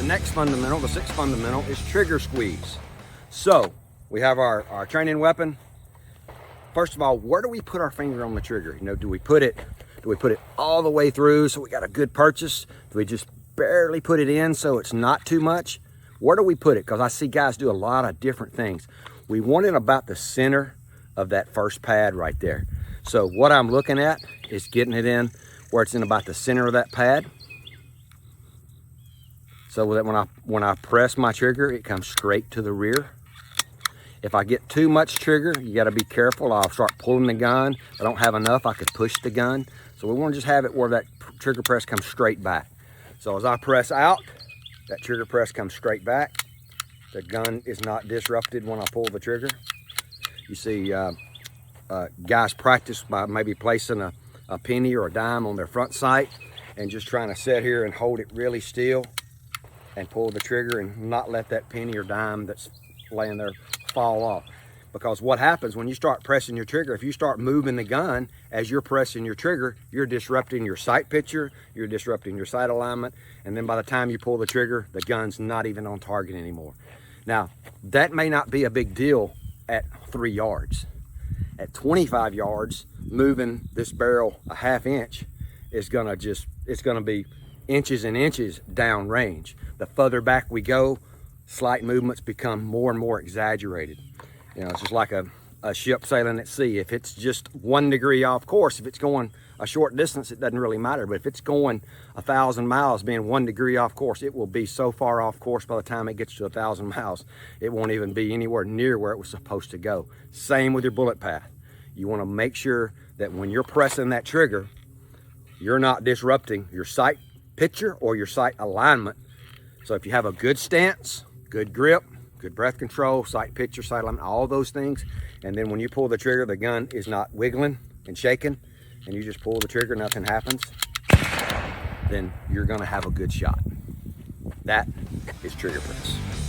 next fundamental, the sixth fundamental, is trigger squeeze. So we have our training weapon. First of all, where do we put our finger on the trigger? You know, do we put it all the way through so we got a good purchase? Do we just barely put it in so it's not too much? Where do we put it? Because I see guys do a lot of different things. We want it about the center of that first pad right there. So what I'm looking at is getting it in where it's in about the center of that pad, so that when I press my trigger, it comes straight to the rear. If I get too much trigger, you got to be careful. I'll start pulling the gun. If I don't have enough, I could push the gun. So we want to just have it where that trigger press comes straight back. So as I press out, that trigger press comes straight back. The gun is not disrupted when I pull the trigger. You see guys practice by maybe placing a penny or a dime on their front sight and just trying to sit here and hold it really still and pull the trigger and not let that penny or dime that's laying there fall off. Because what happens when you start pressing your trigger, if you start moving the gun as you're pressing your trigger, you're disrupting your sight picture, you're disrupting your sight alignment, and then by the time you pull the trigger, the gun's not even on target anymore. Now, that may not be a big deal at 3 yards. At 25 yards, moving this barrel a ½ inch is it's gonna be inches and inches down range. The further back we go, slight movements become more and more exaggerated. You know, it's just like a ship sailing at sea. If it's just 1 degree off course, if it's going a short distance, it doesn't really matter. But if it's going 1,000 miles, being 1 degree off course, it will be so far off course by the time it gets to 1,000 miles, it won't even be anywhere near where it was supposed to go. Same with your bullet path. You want to make sure that when you're pressing that trigger, you're not disrupting your sight picture or your sight alignment. So if you have a good stance, good grip, good breath control, sight picture, sight alignment, all those things, and then when you pull the trigger, the gun is not wiggling and shaking, and you just pull the trigger, nothing happens, then you're gonna have a good shot. That is trigger press.